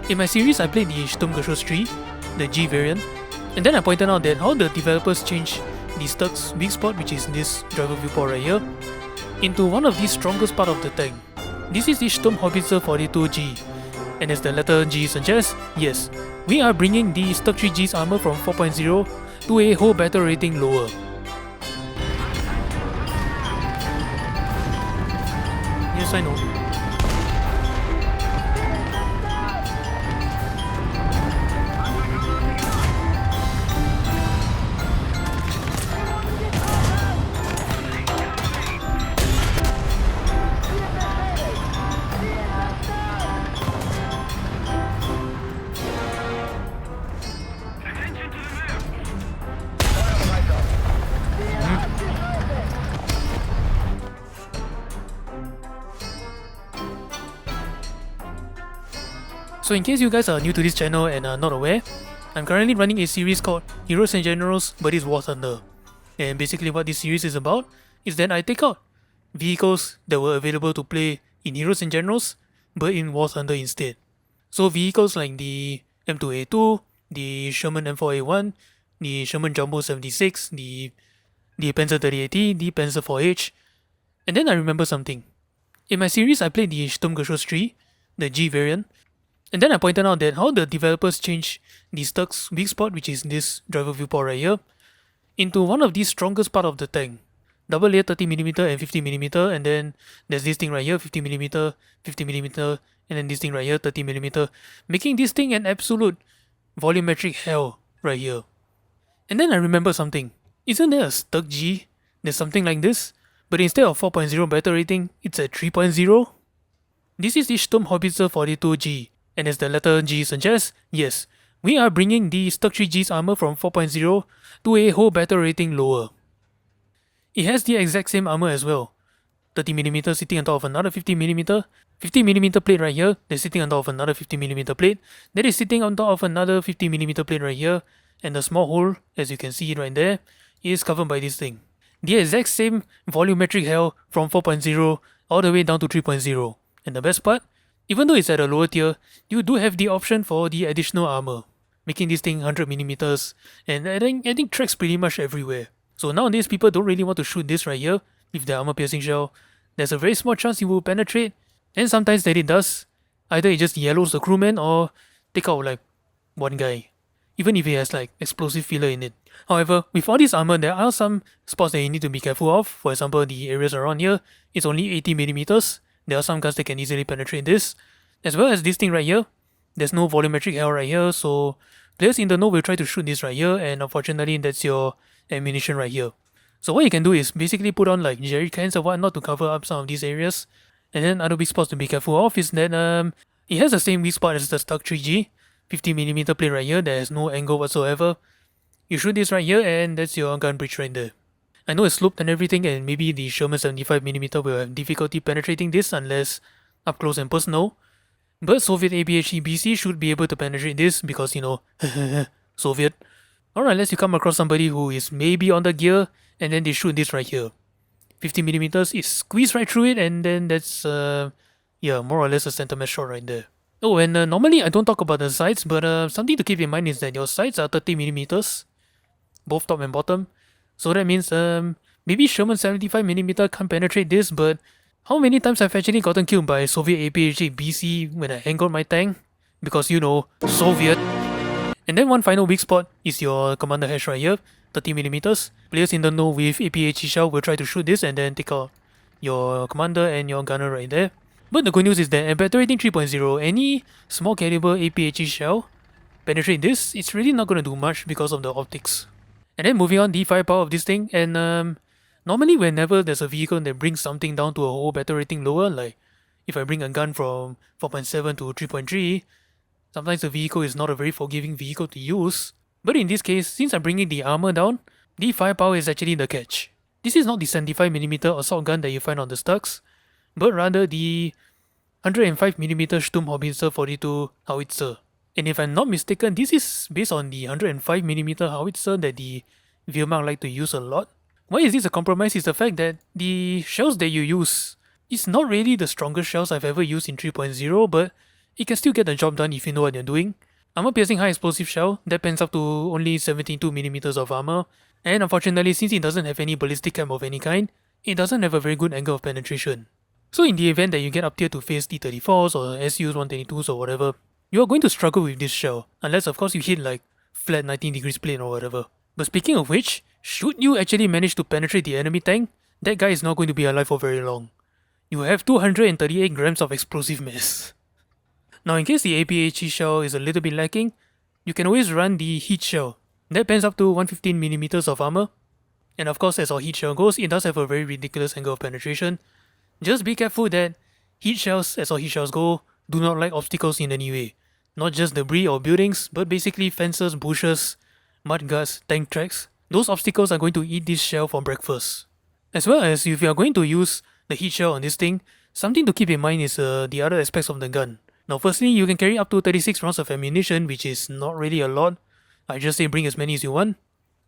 In my series, I played the StuH 3, the G variant, and then I pointed out that how the developers changed the StuH's weak spot, which is this driver viewport right here, into one of the strongest part of the tank. This is the StuH 42G, and as the letter G suggests, yes, we are bringing the StuH 3G's armor from 4.0 to a whole battle rating lower. Yes, I know. So in case you guys are new to this channel and are not aware, I'm currently running a series called Heroes and Generals but it's War Thunder. And basically what this series is about is that I take out vehicles that were available to play in Heroes and Generals but in War Thunder instead. So vehicles like the M2A2, the Sherman M4A1, the Sherman Jumbo 76, the Panzer 38T, the Panzer 4H. And then I remember something. In my series I played the StuH 3, the G variant, and then I pointed out that how the developers changed the StuH's weak spot, which is this driver viewport right here, into one of the strongest part of the tank. Double layer 30mm and 50mm, and then there's this thing right here, 50mm, 50mm, and then this thing right here, 30mm, making this thing an absolute volumetric hell right here. And then I remember something. Isn't there a StuH G that's something like this, but instead of 4.0 battle rating, it's at 3.0? This is the StuH 42G. And as the letter G suggests, yes, we are bringing the StuH 3G's armor from 4.0 to a whole battle rating lower. It has the exact same armor as well. 30mm sitting on top of another 50mm, 50mm plate right here, that's sitting on top of another 50mm plate, that is sitting on top of another 50mm plate right here, and the small hole, as you can see it right there, is covered by this thing. The exact same volumetric hell from 4.0 all the way down to 3.0. And the best part, even though it's at a lower tier, you do have the option for the additional armor, making this thing 100mm, and I think tracks pretty much everywhere. So nowadays people don't really want to shoot this right here with the armor piercing shell. There's a very small chance it will penetrate, and sometimes that it does. Either it just yellows the crewman or take out like one guy, even if it has like explosive filler in it. However, with all this armor, there are some spots that you need to be careful of. For example, the areas around here, it's only 80mm. There are some guns that can easily penetrate this, as well as this thing right here. There's no volumetric hell right here, so players in the know will try to shoot this right here, and unfortunately that's your ammunition right here. So what you can do is basically put on like jerry cans or whatnot to cover up some of these areas. And then other weak spots to be careful of is that it has the same weak spot as the StuH 3G, 50mm plate right here that has no angle whatsoever. You shoot this right here and that's your gun breach right there. I know it's sloped and everything, and maybe the Sherman 75mm will have difficulty penetrating this unless up close and personal. But Soviet APHE BC should be able to penetrate this because, you know, Soviet. Or unless you come across somebody who is maybe on the gear and then they shoot this right here. 50mm is squeezed right through it, and then that's, yeah, more or less a center mass shot right there. Oh, and normally I don't talk about the sights, but something to keep in mind is that your sights are 30mm, both top and bottom. So that means maybe Sherman 75mm can't penetrate this, but how many times I've actually gotten killed by Soviet APHE BC when I angled my tank? Because, you know, Soviet. And then one final weak spot is your commander hatch right here, 30mm. Players in the know with APHE shell will try to shoot this and then take out your commander and your gunner right there. But the good news is that at battle rating 3.0, any small caliber APHE shell penetrate this, it's really not going to do much because of the optics. And then moving on, the firepower of this thing, and normally whenever there's a vehicle that brings something down to a whole battle rating lower, like if I bring a gun from 4.7 to 3.3, sometimes the vehicle is not a very forgiving vehicle to use. But in this case, since I'm bringing the armor down, the firepower is actually the catch. This is not the 75mm assault gun that you find on the StuHs, but rather the 105mm StuH Howitzer 42 howitzer. And if I'm not mistaken, this is based on the 105mm howitzer that the Wehrmacht like to use a lot. Why is this a compromise is the fact that the shells that you use is not really the strongest shells I've ever used in 3.0, but it can still get the job done if you know what you're doing. Armor piercing high explosive shell, that pans up to only 72mm of armor, and unfortunately since it doesn't have any ballistic cap of any kind, it doesn't have a very good angle of penetration. So in the event that you get up tier to face T-34s or SUs 122s or whatever, you are going to struggle with this shell, unless of course you hit like flat 19 degrees plane or whatever. But speaking of which, should you actually manage to penetrate the enemy tank, that guy is not going to be alive for very long. You have 238 grams of explosive mass. Now in case the APHE shell is a little bit lacking, you can always run the heat shell. That pans up to 115mm of armor. And of course as our heat shell goes, it does have a very ridiculous angle of penetration. Just be careful that heat shells, as our heat shells go, do not like obstacles in any way. Not just debris or buildings, but basically fences, bushes, mudguards, tank tracks. Those obstacles are going to eat this shell for breakfast. As well as if you are going to use the heat shell on this thing, something to keep in mind is the other aspects of the gun. Now firstly, you can carry up to 36 rounds of ammunition, which is not really a lot. I just say bring as many as you want.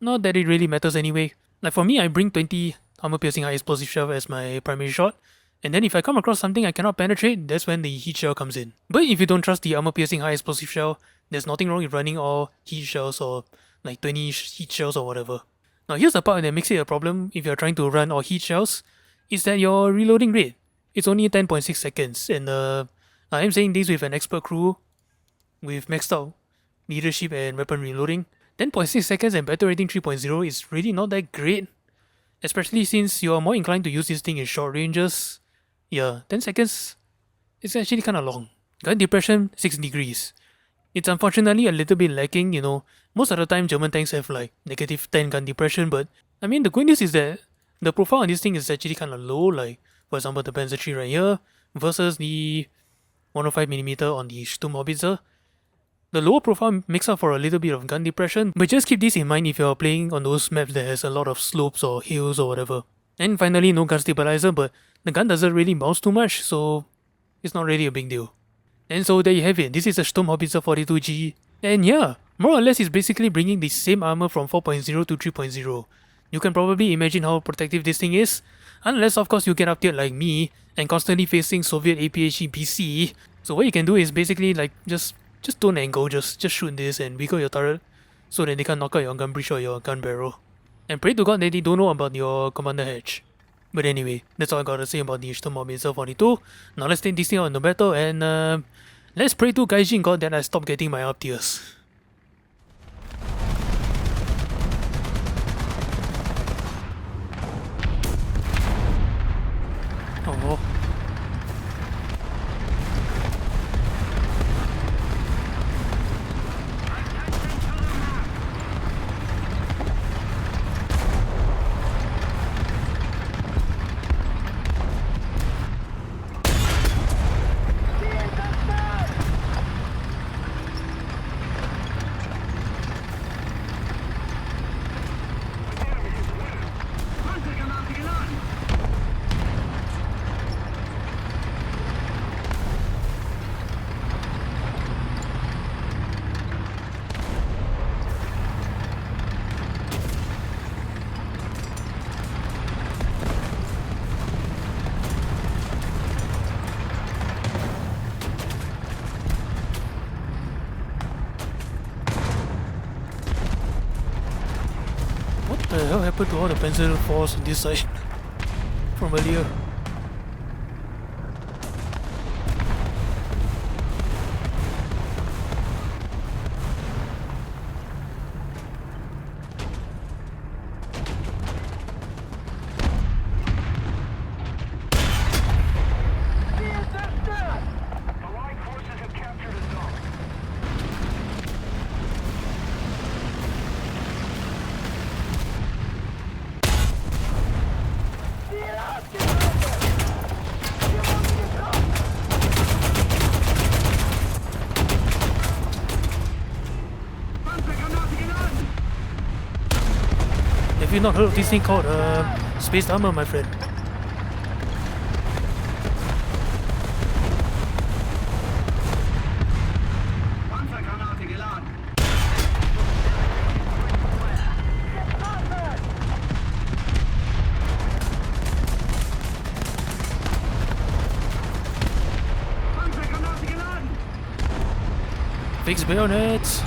Not that it really matters anyway. Like for me, I bring 20 armor piercing high explosive shell as my primary shot. And then if I come across something I cannot penetrate, that's when the heat shell comes in. But if you don't trust the armor piercing high explosive shell, there's nothing wrong with running all heat shells or like 20 heat shells or whatever. Now here's the part that makes it a problem if you're trying to run all heat shells, is that your reloading rate. It's only 10.6 seconds, and I am saying this with an expert crew with maxed out leadership and weapon reloading. 10.6 seconds and battle rating 3.0 is really not that great, especially since you are more inclined to use this thing in short ranges. Yeah, 10 seconds is actually kinda long. Gun depression 6 degrees. It's unfortunately a little bit lacking, you know. Most of the time German tanks have like negative 10 gun depression, but I mean the good news is that the profile on this thing is actually kinda low, like for example the Panzer III right here versus the 105mm on the StuH Howitzer. The lower profile makes up for a little bit of gun depression, but just keep this in mind if you're playing on those maps that has a lot of slopes or hills or whatever. And finally, no gun stabilizer, but the gun doesn't really bounce too much, so it's not really a big deal. And so there you have it, this is a StuH Howitzer 42G. And yeah, more or less it's basically bringing the same armor from 4.0 to 3.0. You can probably imagine how protective this thing is, unless of course you get up tier like me and constantly facing Soviet APHE BC. So what you can do is basically like just don't angle, just shoot this and wiggle your turret so that they can't knock out your gun breech or your gun barrel. And pray to God that they don't know about your commander hatch. But anyway, that's all I gotta say about the StuH Howitzer 42. Now let's take this thing out in the battle and let's pray to Gaijin God that I stop getting my up tiers. Oh. What the hell happened to all the Panzer IVs on this side from earlier? Have you not heard of this thing called space armor, my friend? Fix bayonets.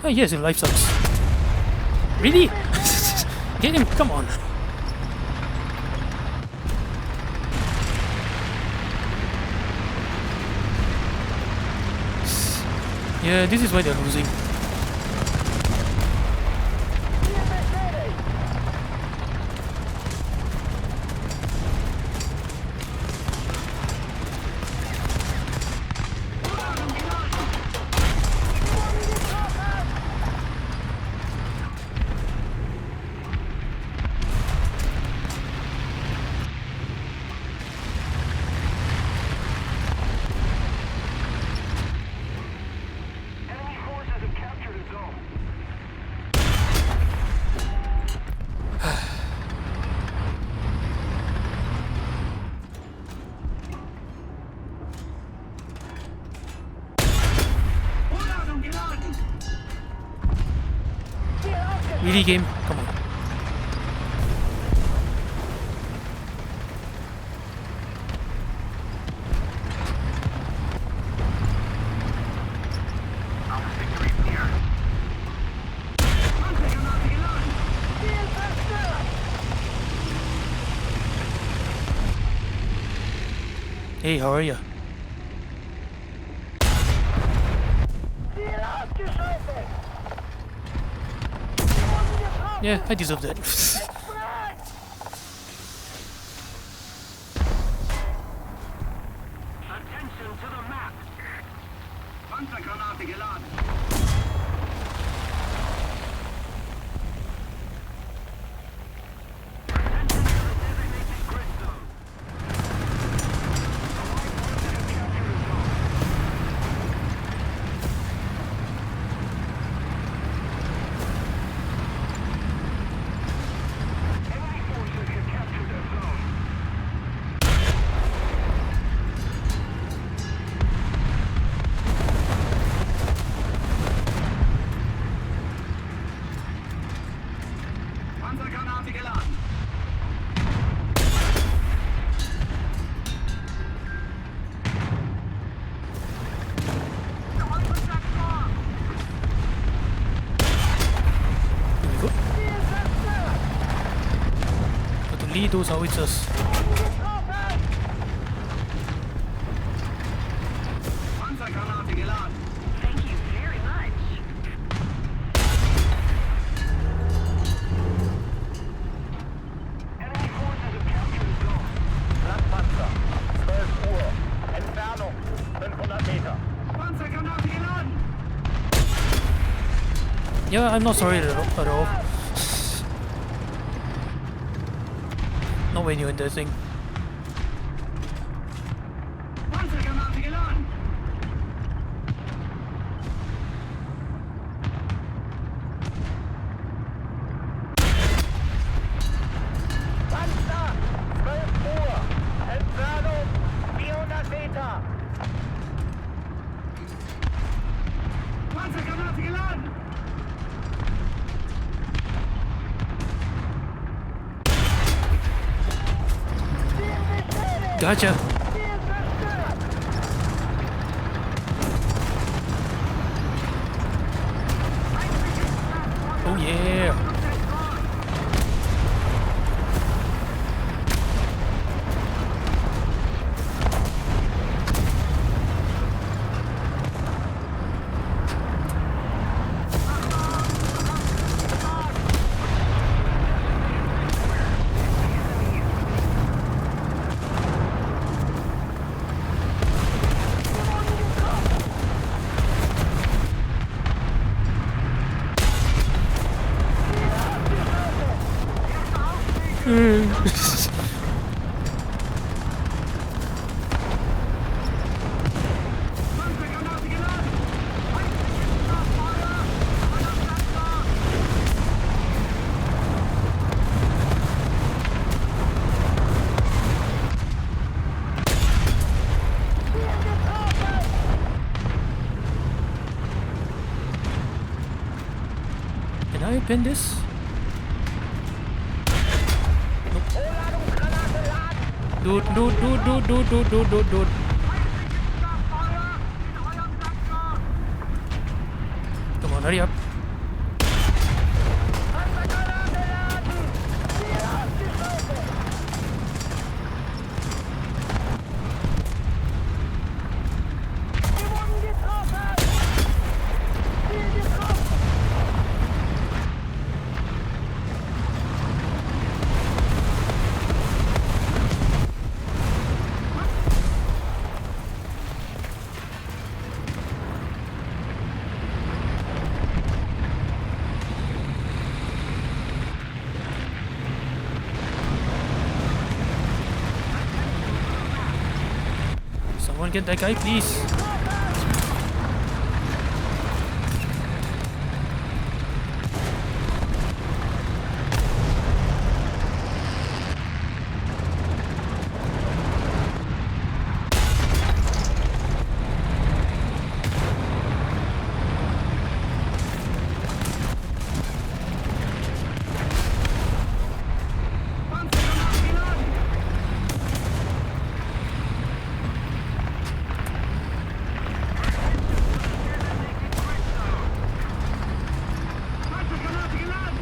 Oh yes, your life sucks. Really? Get him, come on. Yeah, this is why they're losing. Really, game? Come on. Hey, how are you? Yeah, I deserve that. Attention to the map. Panzergranate geladen. Attention to the designated grid zone. Enemy forces have captured their zone. Panzergranate geladen. Here we go. Got to lead those howitzers. Panzergranate geladen. Thank you very much. Enemy forces have captured the zone. Landpanzer, 12 Uhr, Entfernung 500 Meter. Panzergranate geladen. Yeah, I'm not sorry at all. Not when you're in that thing. Panzergranate geladen. Panzer, 12 Uhr, Entfernung 400 Meter. Panzergranate geladen. Gotcha. Oh yeah. Panzergranate geladen! Feuer! Feuerwerfer! Can I pin this? Nope. Dude. Come on, hurry up. Someone get that guy, please. Panzergranate geladen! Panzergranate geladen!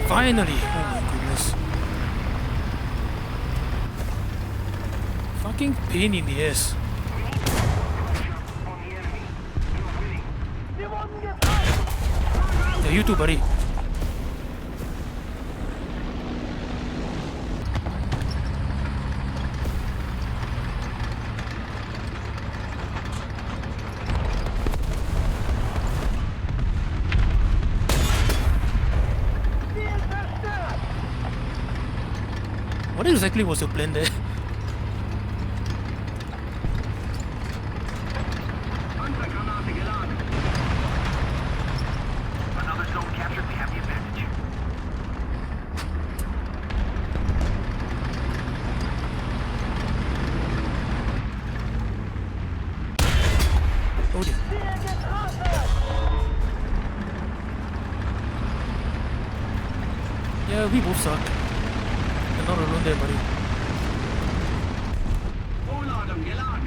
Finally! Oh my goodness. Fucking pain in the ass. Yeah, you too, buddy. What exactly was your plan there? Panzergranate geladen! Another zone captured. We have the advantage. Oh dear. Yeah, we both suck. You're not alone there, buddy. Vorladung geladen!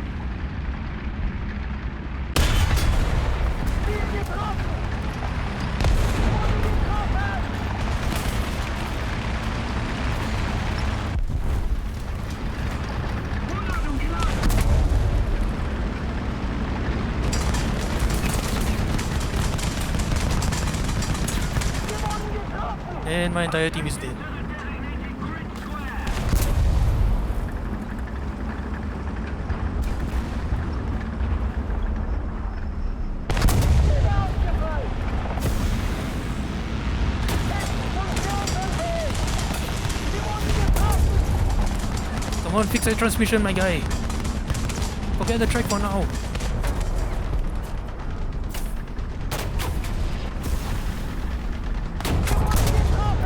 Vorladung geladen! And my entire team is dead. Come on, fix that transmission, my guy. Forget the track for now.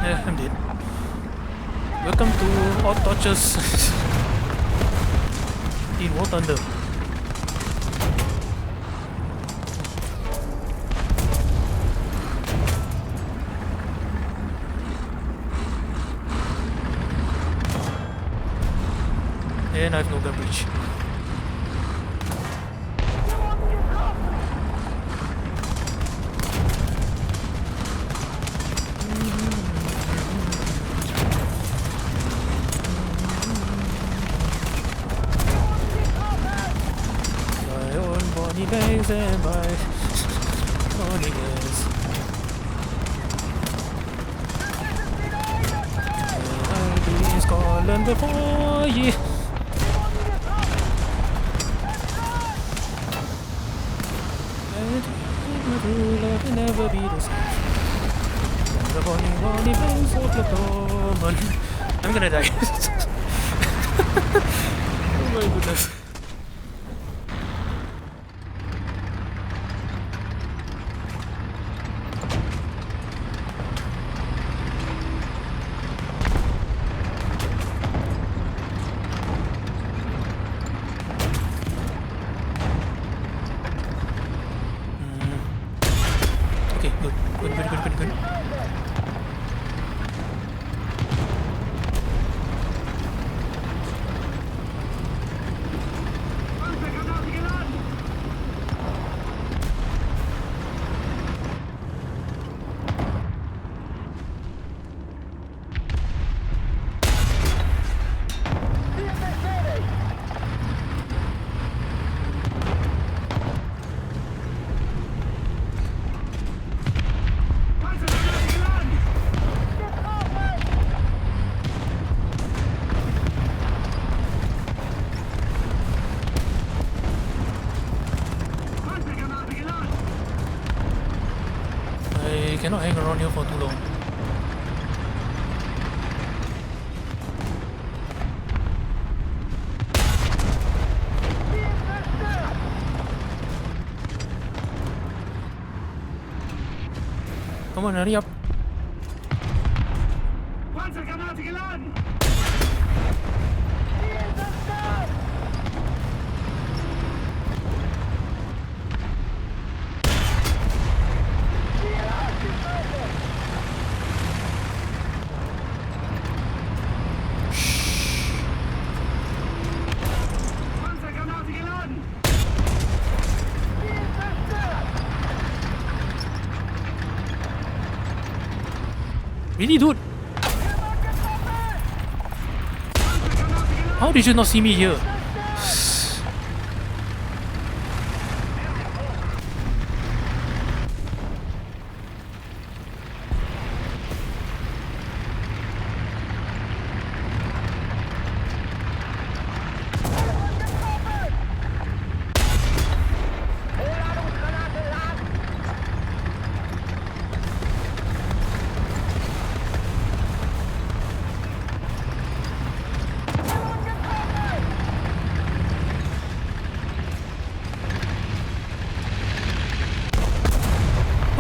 Yeah, I'm dead. Welcome to Hot Torches in War Thunder. And I have no gun breach. bangs and by money gas. I've been in Scotland before, yeah. And my true love will never be the same. The bonny bangs of the common. I'm gonna die. Oh my goodness. Okay, good. Good. Panzergranate geladen! Panzergranate geladen! Panzergranate geladen! I cannot hang around here for too long. Come on, hurry up. Panzergranate geladen! Panzergranate geladen! Really, dude? How did you not see me here?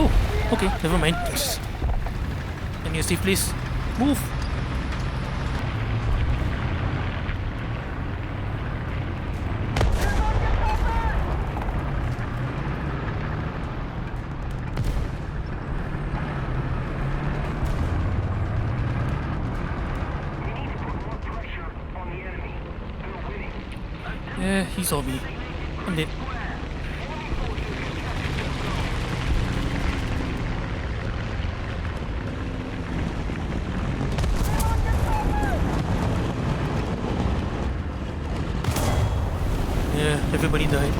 Oh, okay, never mind. Let me a safe place. Move. Yeah, he saw me. I'm dead. Yeah, everybody died.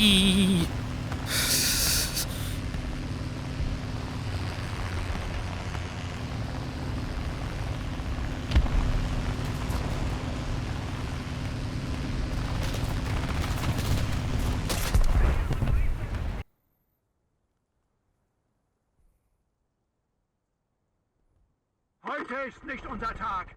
Eee. Heute ist nicht unser Tag.